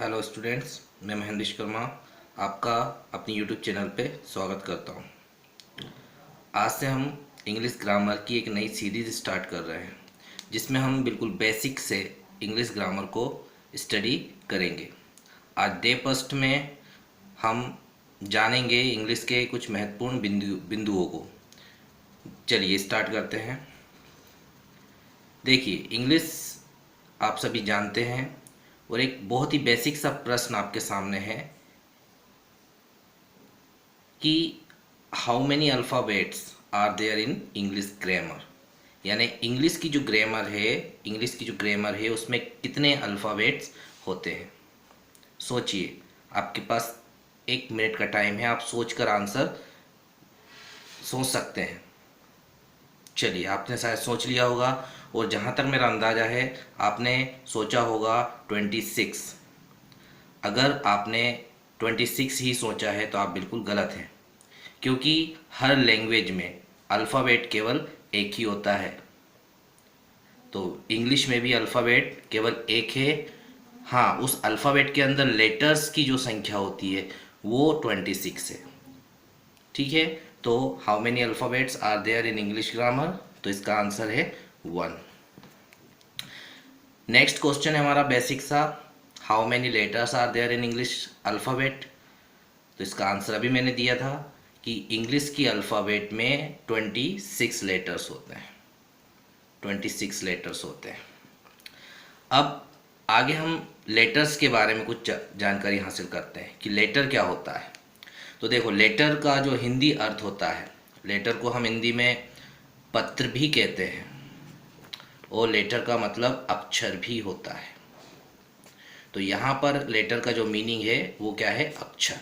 Hello students, मैं महेंद्र शर्मा आपका अपनी यूट्यूब चैनल पे स्वागत करता हूँ। आज से हम इंग्लिश ग्रामर की एक नई सीरीज़ स्टार्ट कर रहे हैं जिसमें हम बिल्कुल बेसिक से इंग्लिश ग्रामर को स्टडी करेंगे। आज डे फर्स्ट में हम जानेंगे इंग्लिश के कुछ महत्वपूर्ण बिंदुओं को। चलिए स्टार्ट करते हैं। देखिए, इंग्लिश आप सभी जानते हैं और एक बहुत ही बेसिक सा प्रश्न आपके सामने है कि how many alphabets are there in English grammar, यानी इंग्लिश की जो ग्रामर है उसमें कितने अल्फ़ाबेट्स होते हैं। सोचिए, आपके पास 1 मिनट का टाइम है, आप सोचकर आंसर सोच सकते हैं। चलिए, आपने शायद सोच लिया होगा और जहाँ तक मेरा अंदाज़ा है आपने सोचा होगा 26। अगर आपने 26 ही सोचा है तो आप बिल्कुल गलत हैं, क्योंकि हर लैंग्वेज में अल्फ़ाबेट केवल एक ही होता है। तो इंग्लिश में भी अल्फ़ाबेट केवल एक है। हाँ, उस अल्फ़ाबेट के अंदर लेटर्स की जो संख्या होती है वो 26 है। ठीक है, तो how many alphabets are there in English grammar, तो इसका आंसर है 1। नेक्स्ट क्वेश्चन है हमारा बेसिक सा, how many letters are there in English alphabet. तो इसका आंसर अभी मैंने दिया था कि इंग्लिश की अल्फ़ाबेट में 26 लेटर्स होते हैं। 26 लेटर्स होते हैं। अब आगे हम लेटर्स के बारे में कुछ जानकारी हासिल करते हैं कि लेटर क्या होता है। तो देखो, लेटर का जो हिंदी अर्थ होता है, लेटर को हम हिंदी में पत्र भी कहते हैं और लेटर का मतलब अक्षर भी होता है। तो यहाँ पर लेटर का जो मीनिंग है वो क्या है, अक्षर।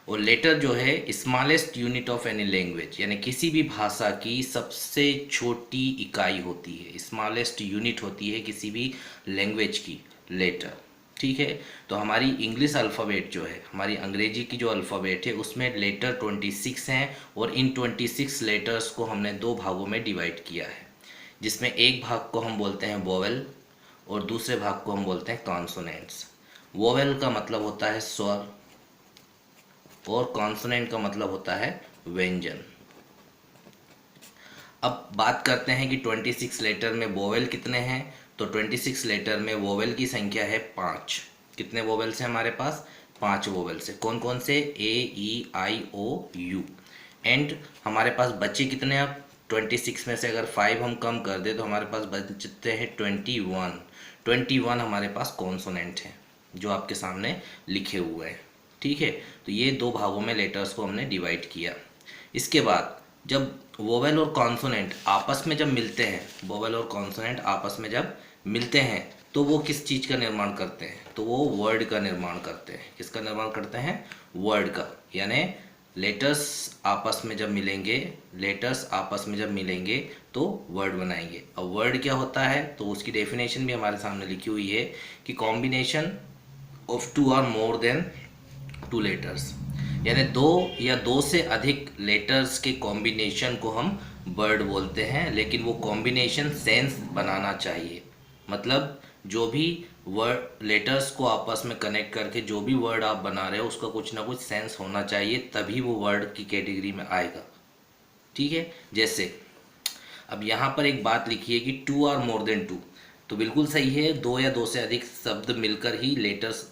और लेटर जो है smallest unit of any language, यानी किसी भी भाषा की सबसे छोटी इकाई होती है, स्मॉलेस्ट यूनिट होती है किसी भी लैंग्वेज की लेटर। ठीक है, तो हमारी इंग्लिश अल्फ़ाबेट जो है, हमारी अंग्रेजी की जो अल्फ़ाबेट है उसमें लेटर 26 हैं और इन 26 लेटर्स को हमने 2 भागों में डिवाइड किया है, जिसमें एक भाग को हम बोलते हैं वोवेल और दूसरे भाग को हम बोलते हैं कॉन्सोनेंट्स। वोवेल का मतलब होता है स्वर और कॉन्सोनेंट का मतलब होता है व्यंजन। अब बात करते हैं कि 26 लेटर में वोवेल कितने हैं। तो 26 लेटर में वोवेल की संख्या है 5। कितने वोवेल्स हैं हमारे पास, 5 वोवेल्स है। कौन कौन से, ए ई आई ओ यू। एंड हमारे पास बच्चे कितने, अब 26 में से अगर 5 हम कम कर दे तो हमारे पास बचते हैं 21। 21 हमारे पास कॉन्सोनेंट हैं जो आपके सामने लिखे हुए हैं। ठीक है, तो ये 2 भागों में लेटर्स को हमने डिवाइड किया। इसके बाद जब वोवेल और कॉन्सोनेंट आपस में जब मिलते हैं, वोवेल और कॉन्सोनेंट आपस में जब मिलते हैं तो वो किस चीज़ का निर्माण करते हैं, तो वो वर्ड का निर्माण करते हैं। किसका निर्माण करते हैं, वर्ड का। यानी लेटर्स आपस में जब मिलेंगे, लेटर्स आपस में जब मिलेंगे तो वर्ड बनाएंगे। अब वर्ड क्या होता है, तो उसकी डेफिनेशन भी हमारे सामने लिखी हुई है कि कॉम्बिनेशन ऑफ 2 और मोर देन 2 लेटर्स, यानी 2 या 2 से अधिक लेटर्स के कॉम्बिनेशन को हम वर्ड बोलते हैं। लेकिन वो कॉम्बिनेशन सेंस बनाना चाहिए, मतलब जो भी वर्ड लेटर्स को आपस में कनेक्ट करके जो भी वर्ड आप बना रहे हो उसका कुछ ना कुछ सेंस होना चाहिए, तभी वो वर्ड की कैटेगरी में आएगा। ठीक है, जैसे अब यहाँ पर एक बात लिखी है कि 2 और मोर देन 2, तो बिल्कुल सही है, 2 या 2 से अधिक शब्द मिलकर ही लेटर्स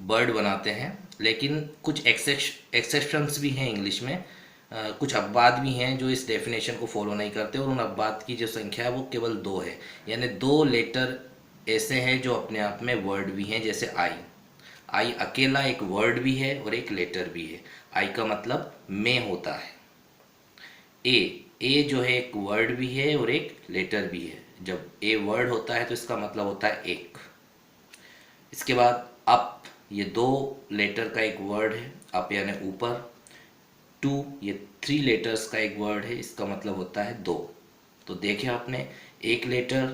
वर्ड बनाते हैं। लेकिन कुछ एक्सेप्शंस भी हैं इंग्लिश में। कुछ अपवाद भी हैं जो इस डेफिनेशन को फॉलो नहीं करते और उन अपवाद की जो संख्या है वो केवल 2 है। यानी 2 लेटर ऐसे हैं जो अपने आप में वर्ड भी हैं, जैसे आई। आई अकेला एक वर्ड भी है और एक लेटर भी है। आई का मतलब में होता है। ए ए जो है एक वर्ड भी है और एक लेटर भी है। जब ए वर्ड होता है तो इसका मतलब होता है एक। इसके बाद अप, ये 2 लेटर का एक वर्ड है, अप यानी ऊपर। 2 ये 3 लेटर्स का एक वर्ड है, इसका मतलब होता है 2। तो देखे आपने, एक लेटर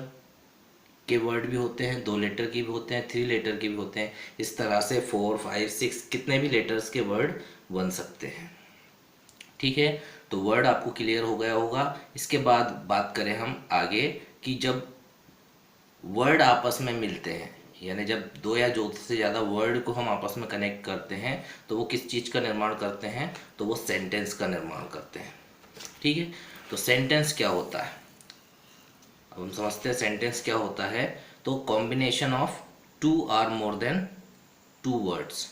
के वर्ड भी होते हैं, 2 लेटर के भी होते हैं, 3 लेटर के भी होते हैं। इस तरह से 4, 5, 6 कितने भी लेटर्स के वर्ड बन सकते हैं। ठीक है, तो वर्ड आपको क्लियर हो गया होगा। इसके बाद बात करें हम आगे कि जब वर्ड आपस में मिलते हैं, यानी जब दो या दो से ज़्यादा वर्ड को हम आपस में कनेक्ट करते हैं तो वो किस चीज़ का निर्माण करते हैं, तो वो सेंटेंस का निर्माण करते हैं। ठीक है, तो सेंटेंस क्या होता है, अब हम समझते हैं सेंटेंस क्या होता है। तो combination of two or more than two words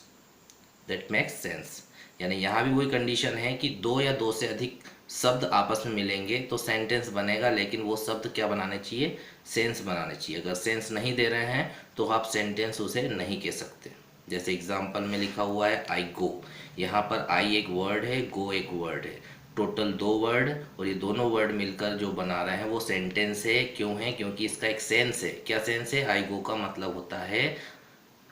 that makes sense, यानी यहाँ भी वही कंडीशन है कि दो या दो से अधिक शब्द आपस में मिलेंगे तो सेंटेंस बनेगा, लेकिन वो शब्द क्या बनाने चाहिए, सेंस बनाने चाहिए। अगर सेंस नहीं दे रहे हैं तो आप सेंटेंस उसे नहीं कह सकते। जैसे एग्जाम्पल में लिखा हुआ है आई गो, यहाँ पर आई एक वर्ड है, गो एक वर्ड है, टोटल दो वर्ड, और ये दोनों वर्ड मिलकर जो बना रहे हैं वो सेंटेंस है। क्यों है, क्योंकि इसका एक सेंस है। क्या सेंस है, आई गो का मतलब होता है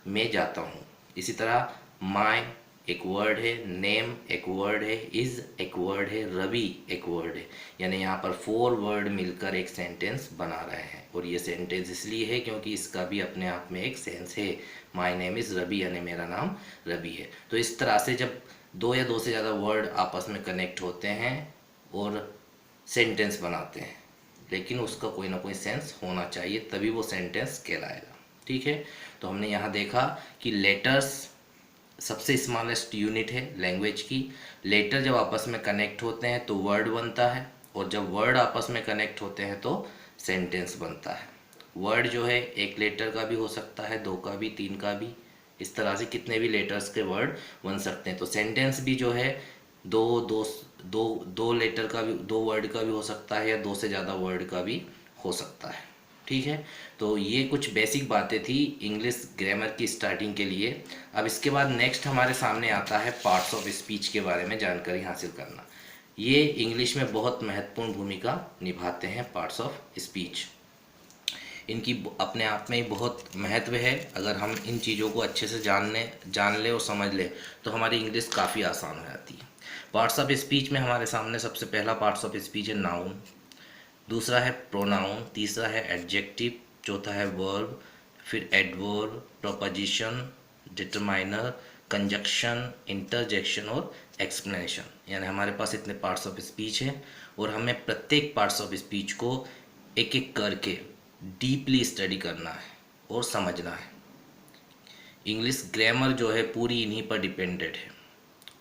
मैं जाता हूँ। इसी तरह माई एक वर्ड है, नेम एक वर्ड है, इज एक वर्ड है, रवि एक वर्ड है, यानी यहाँ पर 4 वर्ड मिलकर एक सेंटेंस बना रहे हैं। और ये सेंटेंस इसलिए है क्योंकि इसका भी अपने आप में एक सेंस है। माई नेम इज़ रवि, यानी मेरा नाम रवि है। तो इस तरह से जब दो या दो से ज़्यादा वर्ड आपस में कनेक्ट होते हैं और सेंटेंस बनाते हैं, लेकिन उसका कोई ना कोई सेंस होना चाहिए, तभी वो सेंटेंस कहलाएगा। ठीक है, तो हमने यहाँ देखा कि लेटर्स सबसे स्मॉलेस्ट यूनिट है लैंग्वेज की। लेटर जब आपस में कनेक्ट होते हैं तो वर्ड बनता है, और जब वर्ड आपस में कनेक्ट होते हैं तो सेंटेंस बनता है। वर्ड जो है एक लेटर का भी हो सकता है, 2 का भी, 3 का भी, इस तरह से कितने भी लेटर्स के वर्ड बन सकते हैं। तो सेंटेंस भी जो है दो दो दो दो लेटर का भी, 2 वर्ड का भी हो सकता है, या 2 से ज़्यादा वर्ड का भी हो सकता है। ठीक है, तो ये कुछ बेसिक बातें थी इंग्लिश ग्रामर की स्टार्टिंग के लिए। अब इसके बाद नेक्स्ट हमारे सामने आता है पार्ट्स ऑफ स्पीच के बारे में जानकारी हासिल करना। ये इंग्लिश में बहुत महत्वपूर्ण भूमिका निभाते हैं पार्ट्स ऑफ स्पीच। इनकी अपने आप में ही बहुत महत्व है। अगर हम इन चीज़ों को अच्छे से जान ले और समझ ले तो हमारी इंग्लिश काफ़ी आसान हो जाती है। पार्ट्स ऑफ स्पीच में हमारे सामने सबसे पहला पार्ट्स ऑफ स्पीच है नाउन, दूसरा है प्रोनाउन, तीसरा है एडजेक्टिव, चौथा है वर्ब, फिर adverb, proposition, determiner, conjunction, interjection और एक्सप्लेनेशन। यानी हमारे पास इतने पार्ट्स ऑफ स्पीच हैं और हमें प्रत्येक पार्ट्स ऑफ स्पीच को एक एक करके डीपली स्टडी करना है और समझना है। इंग्लिश ग्रामर जो है पूरी इन्हीं पर डिपेंडेड है।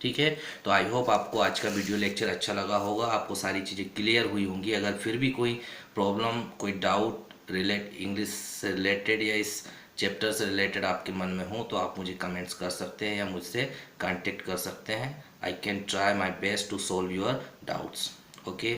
ठीक है, तो आई होप आपको आज का वीडियो लेक्चर अच्छा लगा होगा, आपको सारी चीज़ें क्लियर हुई होंगी। अगर फिर भी कोई प्रॉब्लम, कोई डाउट इंग्लिश से रिलेटेड या इस चैप्टर से रिलेटेड आपके मन में हो तो आप मुझे कमेंट्स कर सकते हैं या मुझसे कांटेक्ट कर सकते हैं। I can try my best to solve your doubts. Okay.